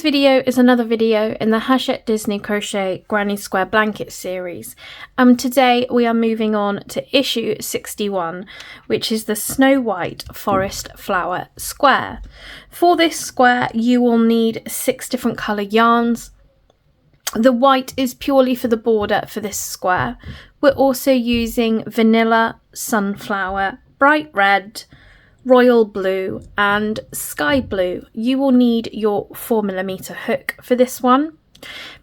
video is another video in the Hachette Disney Crochet Granny Square Blanket series. Today we are moving on to issue 61, which is the Snow White Forest Flower Square. For this square you will need 6 different colour yarns. The white is purely for the border for this square. We're also using vanilla, sunflower, bright red, royal blue and sky blue. You will need your 4mm hook for this one.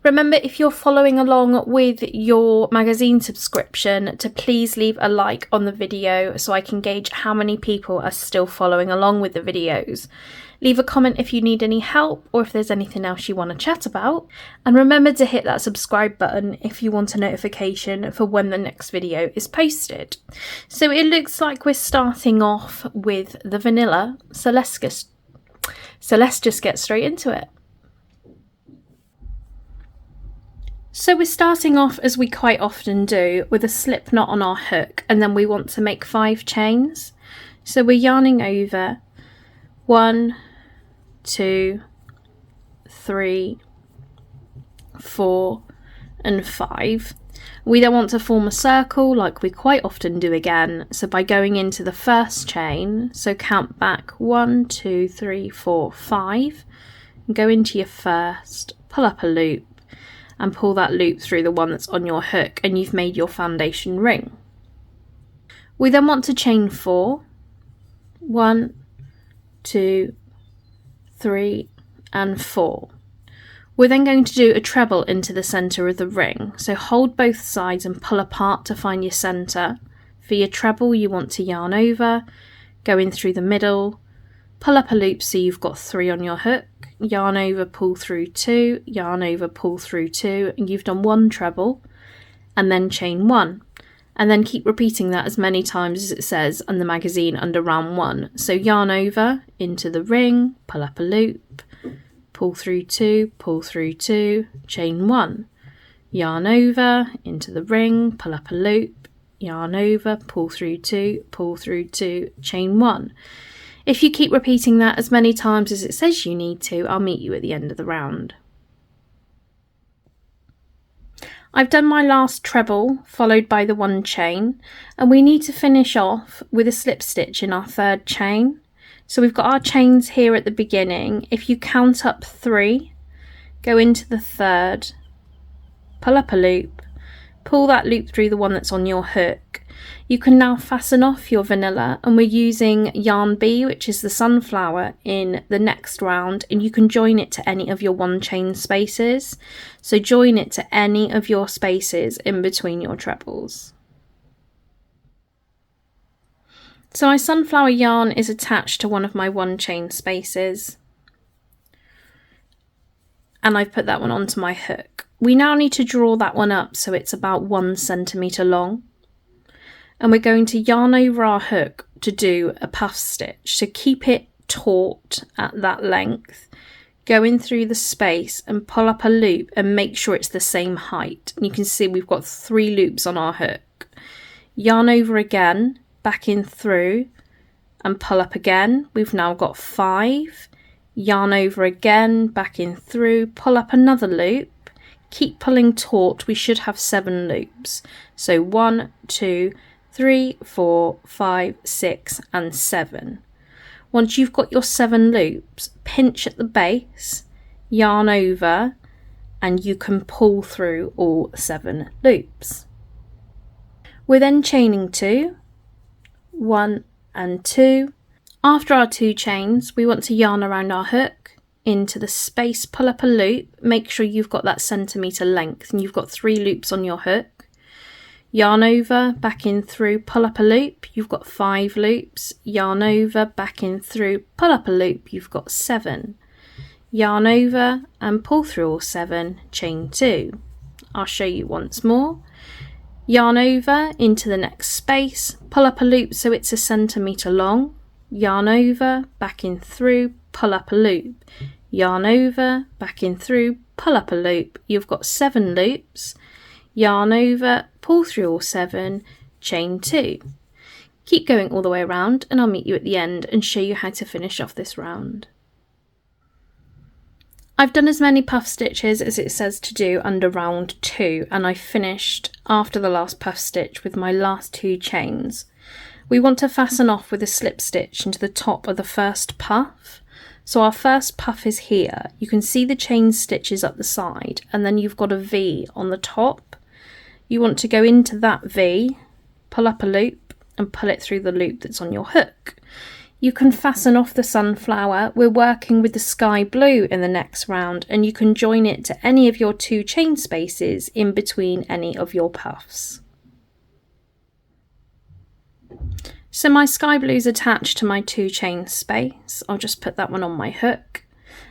Remember, if you're following along with your magazine subscription, to please leave a like on the video so I can gauge how many people are still following along with the videos. Leave a comment if you need any help or if there's anything else you want to chat about. And remember to hit that subscribe button if you want a notification for when the next video is posted. So it looks like we're starting off with the vanilla, so let's just get straight into it. So we're starting off, as we quite often do, with a slip knot on our hook, and then we want to make 5 chains. So we're yarning over 1, 2, 3, 4 and 5. We then want to form a circle like we quite often do again. So by going into the first chain, so count back 1, 2, 3, 4, 5, and go into your first, pull up a loop and pull that loop through the one that's on your hook, and you've made your foundation ring. We then want to chain 4, 1, 2, 3 and 4. We're then going to do a treble into the centre of the ring, so hold both sides and pull apart to find your centre. For your treble you want to yarn over, go in through the middle, pull up a loop so you've got 3 on your hook, yarn over, pull through 2, yarn over, pull through 2, and you've done 1 treble, and then chain 1. And then keep repeating that as many times as it says on the magazine under round 1. So yarn over into the ring, pull up a loop, pull through 2, chain 1. Yarn over into the ring, pull up a loop, yarn over, pull through 2, chain 1. If you keep repeating that as many times as it says you need to, I'll meet you at the end of the round. I've done my last treble followed by the 1 chain, and we need to finish off with a slip stitch in our 3rd chain. So we've got our chains here at the beginning. If you count up 3, go into the 3rd, pull up a loop, pull that loop through the one that's on your hook. You can now fasten off your vanilla, and we're using yarn B, which is the sunflower, in the next round, and you can join it to any of your 1 chain spaces. So join it to any of your spaces in between your trebles. So my sunflower yarn is attached to one of my 1 chain spaces, and I've put that one onto my hook. We now need to draw that one up so it's about 1 centimetre long. And we're going to yarn over our hook to do a puff stitch. So keep it taut at that length, go in through the space and pull up a loop and make sure it's the same height. And you can see we've got 3 loops on our hook. Yarn over again, back in through and pull up again. We've now got 5. Yarn over again, back in through, pull up another loop. Keep pulling taut, we should have 7 loops. So 1, 2, 3, 4, 5, 6 and 7. Once you've got your 7 loops, pinch at the base, yarn over, and you can pull through all 7 loops. We're then chaining 2, 1 and 2. After our 2 chains, we want to yarn around our hook, into the space, pull up a loop, make sure you've got that centimetre length and you've got 3 loops on your hook. Yarn over, back in through, pull up a loop, you've got 5 loops. Yarn over, back in through, pull up a loop, you've got 7. Yarn over and pull through all 7, chain 2. I'll show you once more. Yarn over into the next space, pull up a loop so it's 1 centimetre long. Yarn over, back in through, pull up a loop. Yarn over, back in through, pull up a loop. You've got 7 loops. Yarn over, pull through all 7, chain 2. Keep going all the way around and I'll meet you at the end and show you how to finish off this round. I've done as many puff stitches as it says to do under round 2, and I finished after the last puff stitch with my last 2 chains. We want to fasten off with a slip stitch into the top of the first puff. So our first puff is here. You can see the chain stitches up the side, and then you've got a V on the top. You want to go into that V, pull up a loop and pull it through the loop that's on your hook. You can fasten off the sunflower. We're working with the sky blue in the next round, and you can join it to any of your 2 chain spaces in between any of your puffs. So my sky blue is attached to my 2 chain space. I'll just put that one on my hook.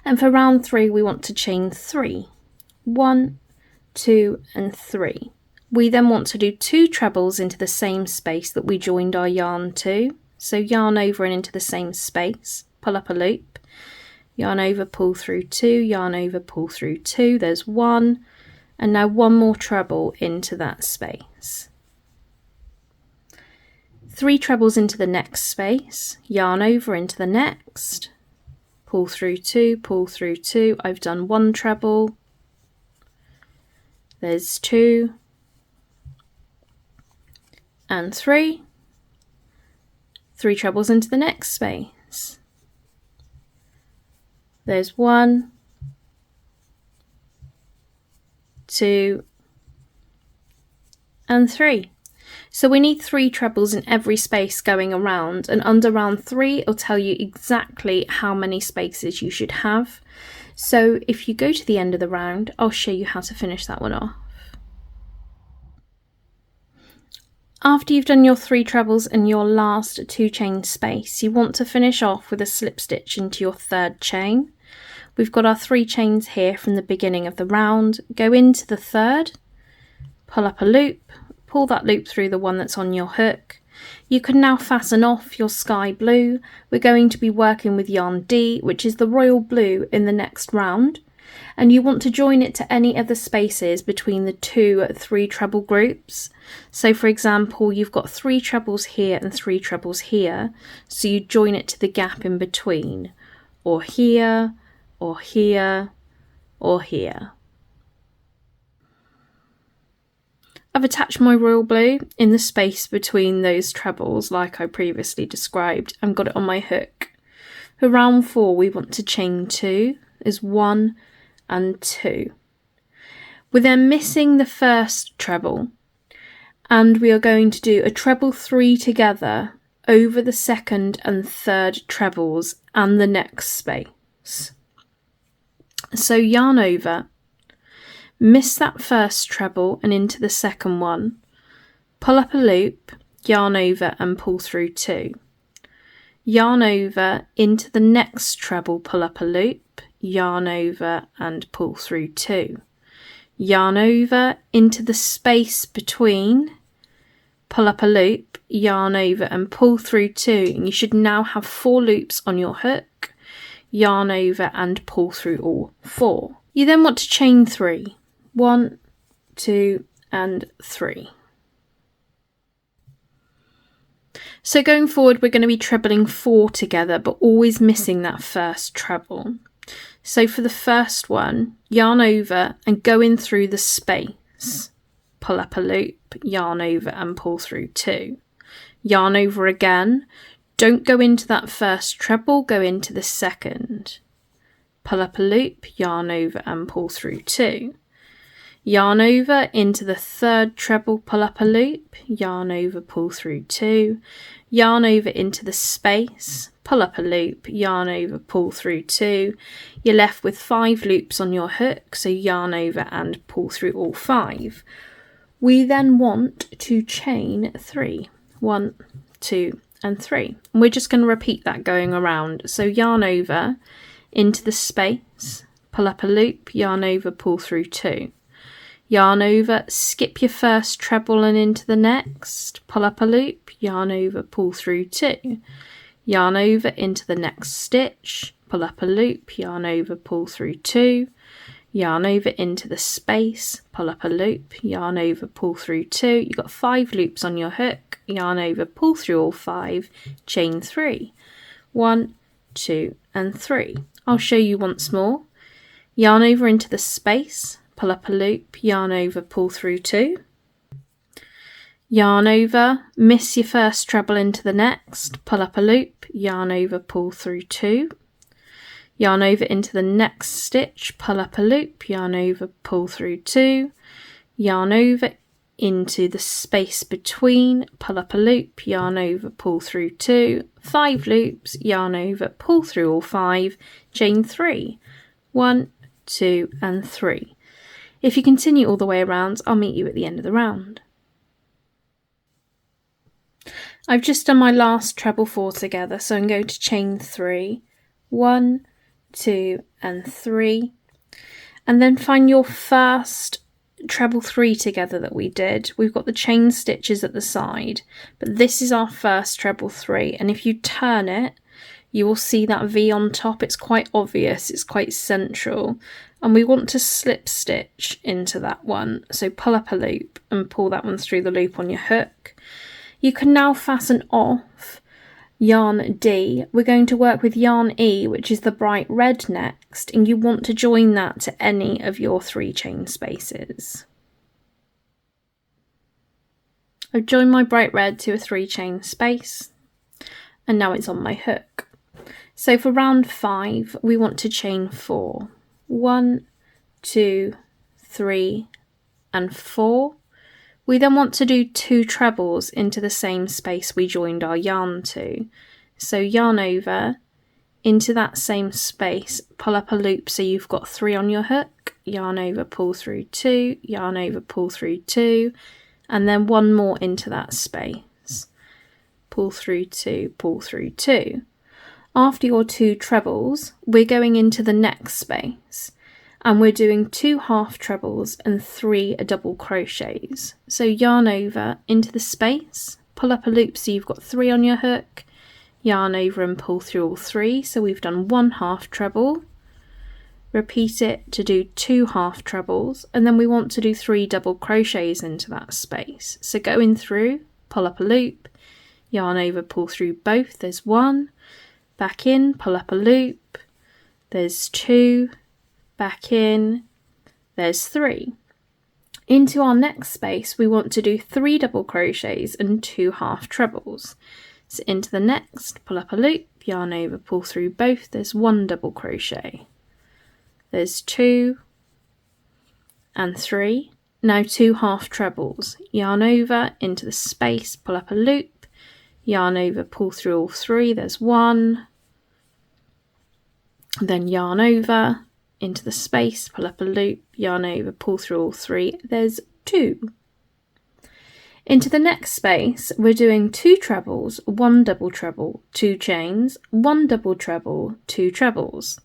And for round 3, we want to chain 3. 1, 2 and 3. We then want to do 2 trebles into the same space that we joined our yarn to. So yarn over and into the same space, pull up a loop, yarn over, pull through 2, yarn over, pull through 2, there's 1, and now 1 more treble into that space. 3 trebles into the next space, yarn over into the next, pull through 2, pull through 2, I've done 1 treble, there's 2, and 3. 3 trebles into the next space. There's 1, 2, and 3. So we need 3 trebles in every space going around, and under round 3 it'll tell you exactly how many spaces you should have. So if you go to the end of the round, I'll show you how to finish that one off. After you've done your 3 trebles and your last 2 chain space, you want to finish off with a slip stitch into your 3rd chain. We've got our 3 chains here from the beginning of the round. Go into the 3rd, pull up a loop, pull that loop through the one that's on your hook. You can now fasten off your sky blue. We're going to be working with yarn D, which is the royal blue, in the next round. And you want to join it to any of the spaces between the 2 3 treble groups. So for example, you've got 3 trebles here and 3 trebles here, so you join it to the gap in between, or here, or here, or here. I've attached my royal blue in the space between those trebles like I previously described and got it on my hook. For round 4 we want to chain 2 as 1 and 2. We're then missing the first treble, and we are going to do a treble 3 together over the 2nd and 3rd trebles and the next space. So yarn over, miss that first treble and into the 2nd one, pull up a loop, yarn over and pull through 2. Yarn over into the next treble, pull up a loop, yarn over and pull through 2. Yarn over into the space between, pull up a loop, yarn over and pull through 2, and you should now have 4 loops on your hook, yarn over and pull through all 4. You then want to chain 3, 1, 2 and 3. So going forward we're going to be trebling 4 together, but always missing that first treble. So for the first one, yarn over and go in through the space, pull up a loop, yarn over and pull through 2. Yarn over again, don't go into that first treble, go into the 2nd. Pull up a loop, yarn over and pull through 2. Yarn over into the 3rd treble, pull up a loop, yarn over, pull through 2. Yarn over into the space, pull up a loop, yarn over, pull through 2. You're left with 5 loops on your hook, so yarn over and pull through all 5. We then want to chain 3, 1, 2 and 3. And we're just going to repeat that going around. So yarn over into the space, pull up a loop, yarn over, pull through 2. Yarn over, skip your first treble and into the next, pull up a loop, yarn over, pull through 2. Yarn over into the next stitch, pull up a loop, yarn over, pull through 2. Yarn over into the space, pull up a loop, yarn over, pull through 2. You've got 5 loops on your hook, yarn over, pull through all 5, chain 3. 1, 2 and 3. I'll show you once more. yarn over into the space, pull up a loop, yarn over, pull through 2, yarn over, miss your first treble into the next, pull up a loop, yarn over, pull through 2, yarn over into the next stitch, pull up a loop, yarn over, pull through 2, yarn over into the space between, pull up a loop, yarn over, pull through 2, 5 loops, yarn over, pull through all 5, chain 3, 1, 2 and 3. If you continue all the way around, I'll meet you at the end of the round. I've just done my last treble 4 together, so I'm going to chain 3, 1, 2 and 3, and then find your first treble 3 together that we did. We've got the chain stitches at the side, but this is our first treble 3, and if you turn it, you will see that V on top. It's quite obvious, it's quite central, and we want to slip stitch into that one. So pull up a loop and pull that one through the loop on your hook. You can now fasten off yarn D. We're going to work with yarn E, which is the bright red next, and you want to join that to any of your 3 chain spaces. I've joined my bright red to a 3 chain space, and now it's on my hook. So for round 5, we want to chain 4. 1, 2, 3, and 4. We then want to do 2 trebles into the same space we joined our yarn to. So yarn over into that same space, pull up a loop so you've got 3 on your hook, yarn over, pull through 2, yarn over, pull through 2, and then 1 more into that space. Pull through 2, pull through 2. After your 2 trebles, we're going into the next space, and we're doing 2 half trebles and 3 double crochets. So yarn over into the space, pull up a loop so you've got 3 on your hook, yarn over and pull through all 3. So we've done 1 half treble, repeat it to do 2 half trebles, and then we want to do 3 double crochets into that space. So going through, pull up a loop, yarn over, pull through both, there's 1, back in, pull up a loop, there's 2, back in, there's 3. Into our next space, we want to do 3 double crochets and 2 half trebles. So into the next, pull up a loop, yarn over, pull through both, there's 1 double crochet, there's 2 and 3. Now 2 half trebles, yarn over into the space, pull up a loop, yarn over, pull through all 3, there's 1, then yarn over into the space, pull up a loop, yarn over, pull through all 3, there's 2. Into the next space, we're doing 2 trebles, 1 double treble, 2 chains, 1 double treble, 2 trebles.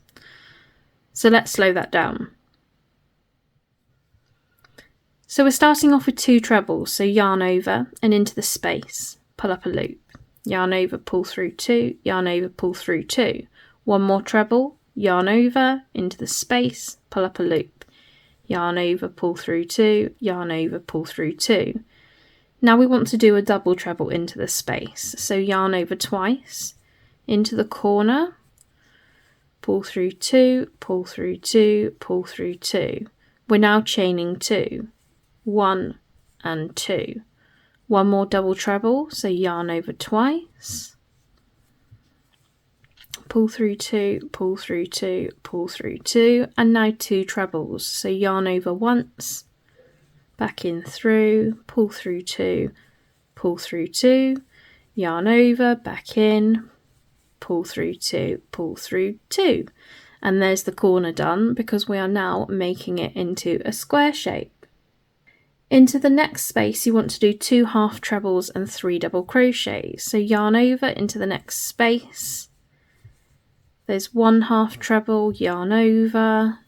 So let's slow that down. So we're starting off with 2 trebles, so yarn over and into the space, pull up a loop, yarn over, pull through 2, yarn over, pull through 2, 1 more treble, yarn over into the space, pull up a loop, yarn over, pull through 2, yarn over, pull through 2. Now we want to do a double treble into the space, so yarn over twice, into the corner, pull through 2, pull through 2, pull through 2. We're now chaining 2, 1 and 2. 1 more double treble, so yarn over twice, pull through 2, pull through 2, pull through 2, and now 2 trebles, so yarn over once, back in through, pull through 2, pull through 2, yarn over, back in, pull through 2, pull through 2. And there's the corner done, because we are now making it into a square shape. Into the next space, you want to do 2 half trebles and 3 double crochets. So yarn over into the next space. There's 1 half treble, yarn over.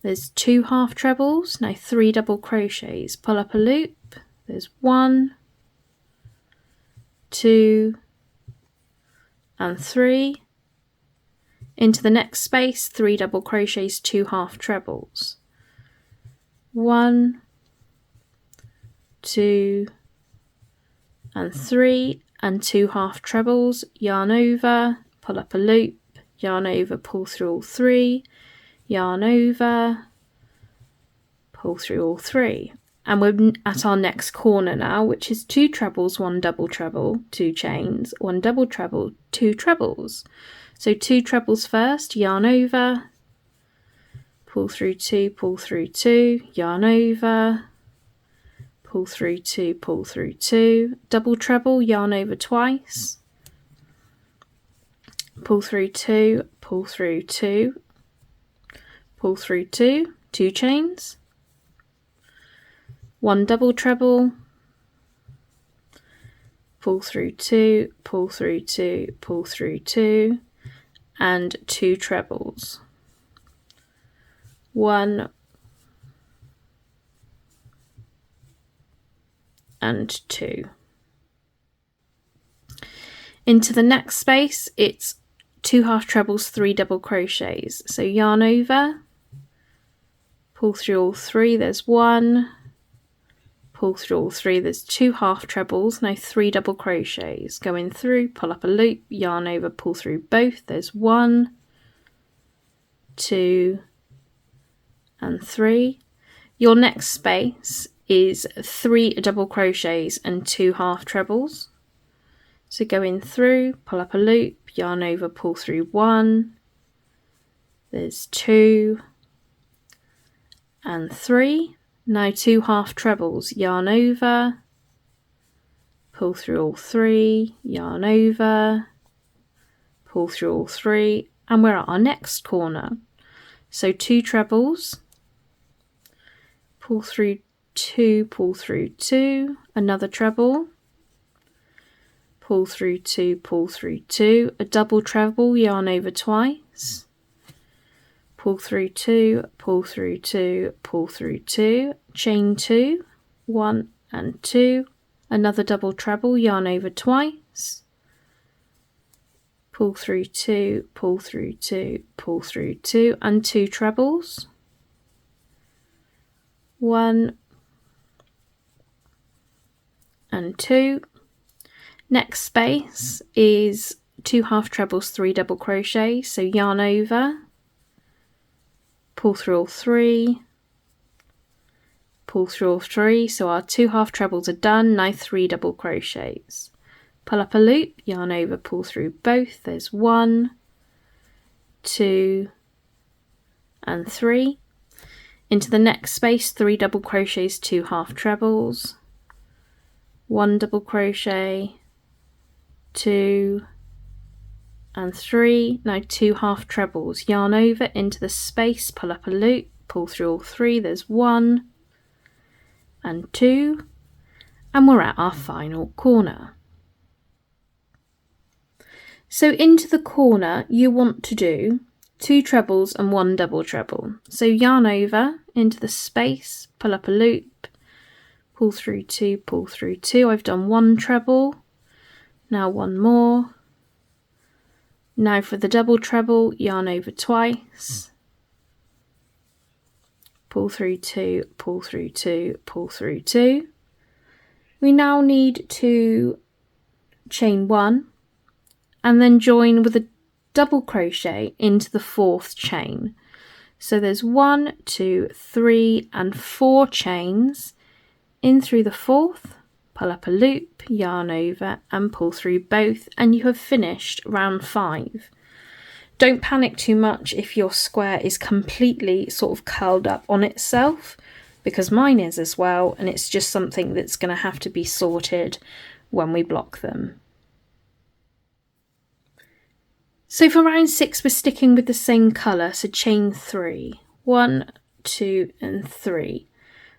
There's 2 half trebles, now 3 double crochets. Pull up a loop. There's 1, 2, and 3. Into the next space, 3 double crochets, 2 half trebles. 1, 2, and 3, and 2 half trebles, yarn over, pull up a loop, yarn over, pull through all 3, yarn over, pull through all 3. And we're at our next corner now, which is 2 trebles, 1 double treble, 2 chains, 1 double treble, 2 trebles. So 2 trebles first, yarn over, pull through 2, pull through 2, yarn over, pull through 2, pull through 2, double treble, yarn over twice, pull through 2, pull through 2, pull through 2, 2 chains, 1 double treble, pull through 2, pull through 2, pull through 2, and 2 trebles. 1 and 2. Into the next space, it's 2 half trebles, 3 double crochets. So yarn over, pull through all 3, there's 1, pull through all 3, there's 2 half trebles, now 3 double crochets, going through, pull up a loop, yarn over, pull through both, there's 1, 2, and 3. Your next space is 3 double crochets and 2 half trebles. So going through, pull up a loop, yarn over, pull through 1, there's 2 and 3. Now 2 half trebles, yarn over, pull through all 3, yarn over, pull through all 3, and we're at our next corner. So 2 trebles, pull through 2, pull through 2, another treble, pull through 2, pull through 2, a double treble, yarn over twice, pull through 2, pull through 2, pull through 2, chain 2, 1 and 2, another double treble, yarn over twice, pull through 2, pull through 2, pull through 2, and 2 trebles, 1 and 2. Next space is 2 half trebles, 3 double crochets, so yarn over, pull through all 3, pull through all 3, so our 2 half trebles are done, now 3 double crochets. Pull up a loop, yarn over, pull through both, there's 1, 2 and 3. Into the next space, 3 double crochets, 2 half trebles, 1 double crochet, 2 and 3. Now 2 half trebles, yarn over into the space, pull up a loop, pull through all 3, there's 1 and 2, and we're at our final corner. So into the corner you want to do 2 trebles and 1 double treble. So yarn over into the space, pull up a loop, pull through 2, pull through 2. I've done 1 treble, now 1 more. Now for the double treble, yarn over twice, pull through 2, pull through 2, pull through 2. We now need to chain 1 and then join with a double crochet into the 4th chain. So there's 1, 2, 3 and 4 chains in through the 4th, pull up a loop, yarn over and pull through both, and you have finished round 5. Don't panic too much if your square is completely sort of curled up on itself, because mine is as well, and it's just something that's going to have to be sorted when we block them. So for round 6 we're sticking with the same colour, so chain 3, 1, 2 and 3.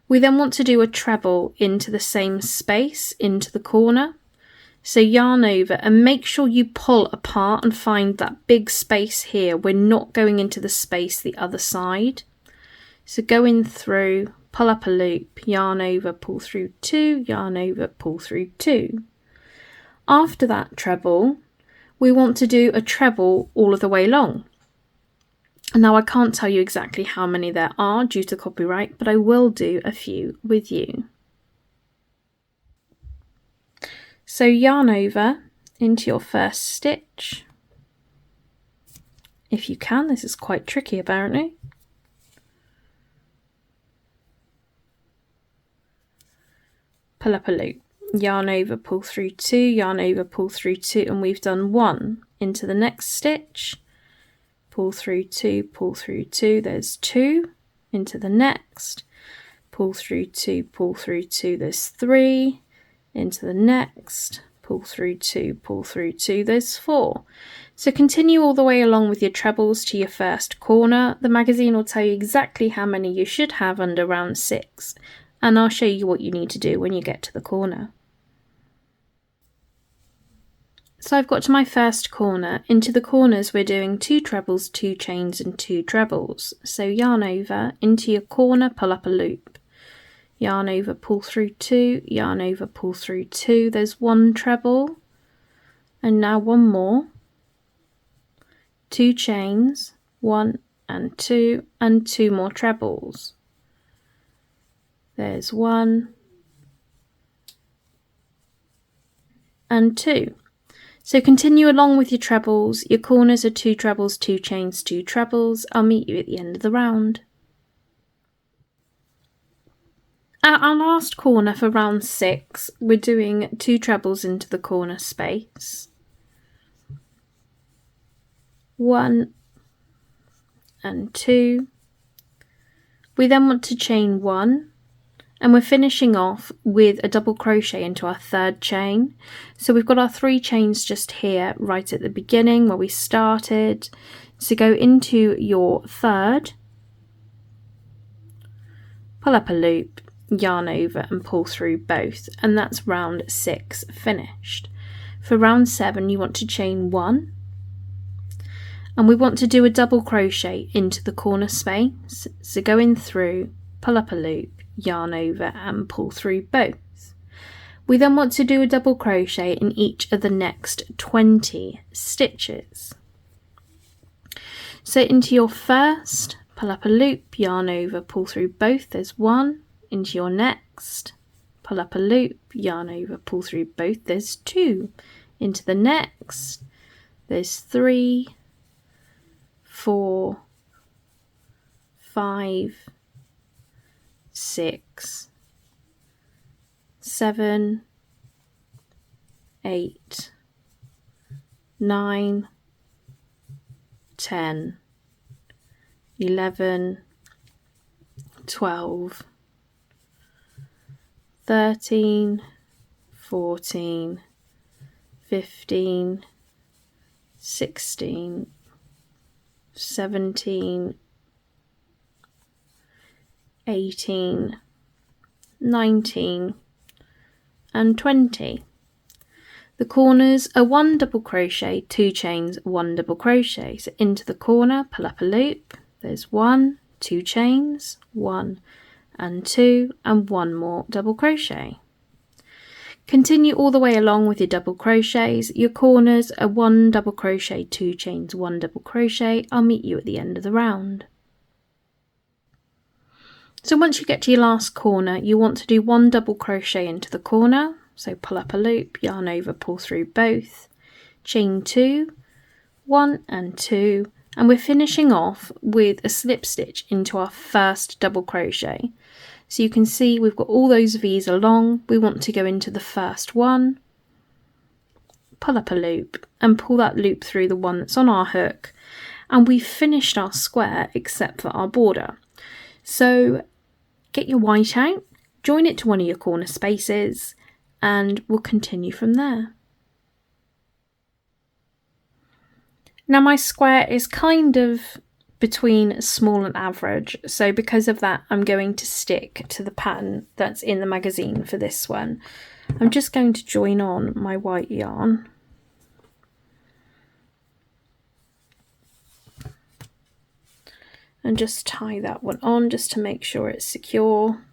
We then want to do a treble into the same space, into the corner. So yarn over and make sure you pull apart and find that big space here. We're not going into the space the other side. So go in through, pull up a loop, yarn over, pull through 2, yarn over, pull through 2. After that treble, we want to do a treble all of the way along. Now I can't tell you exactly how many there are due to copyright, but I will do a few with you. So yarn over into your first stitch. If you can, this is quite tricky apparently. pull up a loop, yarn over, pull through 2, yarn over, pull through 2, and we've done 1 into the next stitch, pull through 2, pull through 2, there's 2 into the next, pull through 2, pull through 2, there's 3 into the next, pull through 2, pull through 2, there's 4. So continue all the way along with your trebles to your first corner. The magazine will tell you exactly how many you should have under round 6, and I'll show you what you need to do when you get to the corner. So I've got to my first corner. Into the corners we're doing 2 trebles, 2 chains and 2 trebles. So yarn over, into your corner, pull up a loop. Yarn over, pull through 2, yarn over, pull through 2, there's 1 treble, and now 1 more, 2 chains, 1 and 2 more trebles. There's 1 and 2. So continue along with your trebles. Your corners are 2 trebles, 2 chains, 2 trebles. I'll meet you at the end of the round. At our last corner for round 6, we're doing 2 trebles into the corner space. 1 and 2. We then want to chain 1, and we're finishing off with a double crochet into our 3rd chain. So we've got our 3 chains just here right at the beginning where we started. So go into your 3rd, pull up a loop, yarn over and pull through both, and that's round 6 finished. For round 7 you want to chain 1, and we want to do a double crochet into the corner space. So go in through, pull up a loop, yarn over and pull through both. We then want to do a double crochet in each of the next 20 stitches. So into your first, pull up a loop, yarn over, pull through both, there's 1. Into your next, pull up a loop, yarn over, pull through both, there's 2. Into the next, there's 3, 4, 5, 6, 7, 8, 9, 10, 11, 12, 13, 14, 15, 16, 17, 18, 19 and 20. The corners are 1 double crochet, 2 chains, 1 double crochet. So into the corner, pull up a loop, there's 1, 2 chains, 1 and 2 and 1 more double crochet. Continue all the way along with your double crochets. Your corners are 1 double crochet, 2 chains, 1 double crochet. I'll meet you at the end of the round. So once you get to your last corner, you want to do 1 double crochet into the corner. So pull up a loop, yarn over, pull through both, chain 2, 1 and 2, and we're finishing off with a slip stitch into our first double crochet. So you can see we've got all those V's along. We want to go into the first one, pull up a loop and pull that loop through the one that's on our hook, and we've finished our square except for our border. So get your white out, join it to one of your corner spaces, and we'll continue from there. Now my square is kind of between small and average, so because of that I'm going to stick to the pattern that's in the magazine for this one. I'm just going to join on my white yarn and just tie that one on just to make sure it's secure.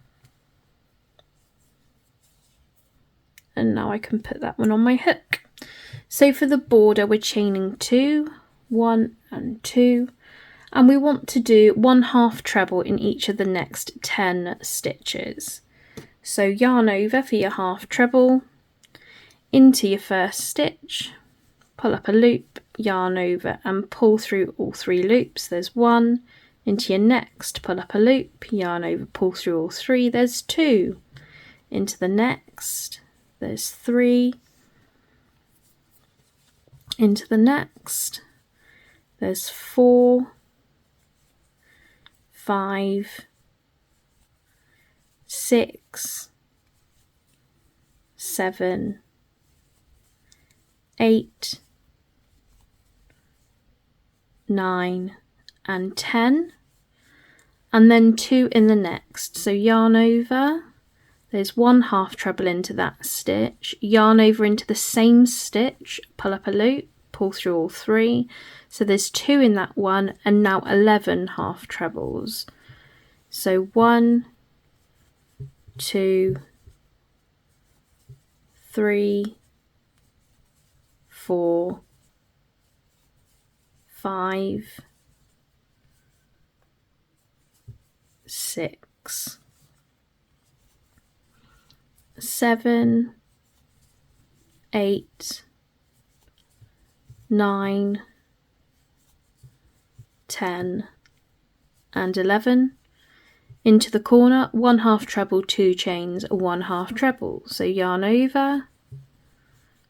And now I can put that one on my hook. So for the border we're chaining 2, 1 and 2, and we want to do 1/2 treble in each of the next 10 stitches. So yarn over for your 1/2 treble, into your first stitch, pull up a loop, yarn over and pull through all 3 loops, there's 1, into your next, pull up a loop, yarn over, pull through all 3, there's 2, into the next, there's 3, into the next, there's 4, 5, 6, 7, 8, 9 and 10, and then 2 in the next. So yarn over, there's 1 half treble into that stitch, yarn over into the same stitch, pull up a loop, pull through all 3, so there's 2 in that one, and now 11 half trebles. So 1, 2, 3, 4, 5, 6, 7, 8, 9, 10 and 11. Into the corner, 1 half treble, 2 chains, 1 half treble. So yarn over,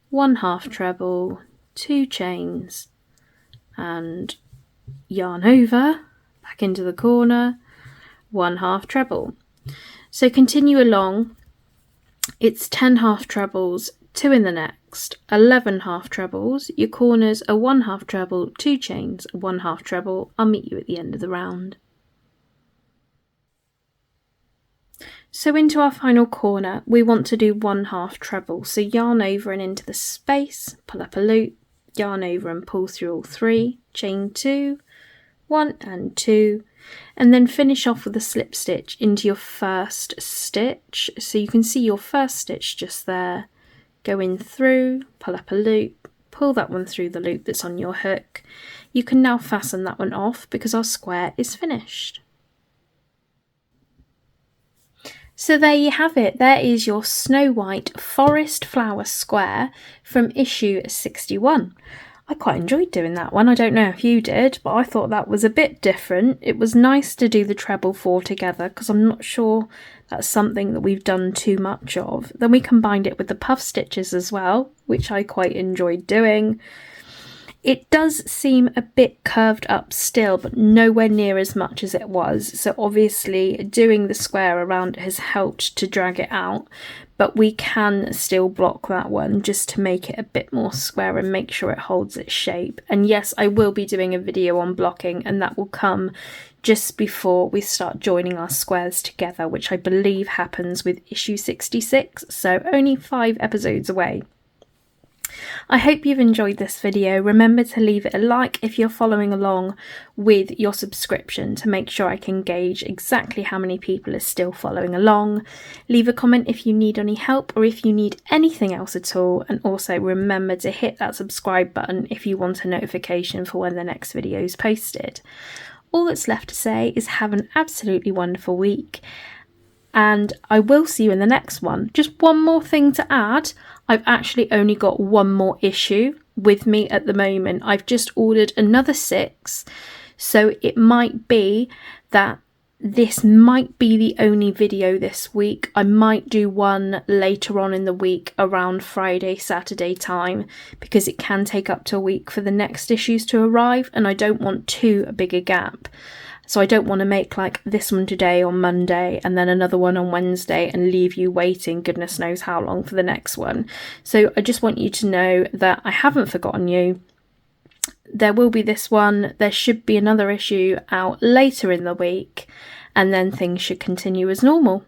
1 half treble, 2 chains, and yarn over, back into the corner, 1 half treble. So continue along. It's 10 half trebles, 2 in the next, 11 half trebles. Your corners are 1 half treble, 2 chains, 1 half treble. I'll meet you at the end of the round. So into our final corner, we want to do 1 half treble. So yarn over and into the space, pull up a loop, yarn over and pull through all 3, chain 2, 1 and 2, and then finish off with a slip stitch into your first stitch. So you can see your first stitch just there. Go in through, pull up a loop, pull that one through the loop that's on your hook. You can now fasten that one off because our square is finished. So there you have it, there is your Snow White Forest Flower Square from issue 61. I quite enjoyed doing that one, I don't know if you did, but I thought that was a bit different. It was nice to do the treble 4 together because I'm not sure that's something that we've done too much of. Then we combined it with the puff stitches as well, which I quite enjoyed doing. It does seem a bit curved up still, but nowhere near as much as it was. So obviously doing the square around it has helped to drag it out, but we can still block that one just to make it a bit more square and make sure it holds its shape. And yes, I will be doing a video on blocking, and that will come just before we start joining our squares together, which I believe happens with issue 66, so only 5 episodes away. I hope you've enjoyed this video. Remember to leave it a like if you're following along with your subscription to make sure I can gauge exactly how many people are still following along. Leave a comment if you need any help or if you need anything else at all, and also remember to hit that subscribe button if you want a notification for when the next video is posted. All that's left to say is have an absolutely wonderful week, and I will see you in the next one. Just one more thing to add. I've actually only got 1 more issue with me at the moment. I've just ordered another 6, so it might be that this might be the only video this week. I might do one later on in the week around Friday, Saturday time, because it can take up to a week for the next issues to arrive, and I don't want too big a gap. So I don't want to make like this one today on Monday and then another one on Wednesday and leave you waiting goodness knows how long for the next one. So I just want you to know that I haven't forgotten you. There will be this one. There should be another issue out later in the week, and then things should continue as normal.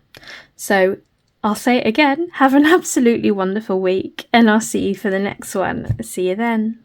So I'll say it again. Have an absolutely wonderful week, and I'll see you for the next one. See you then.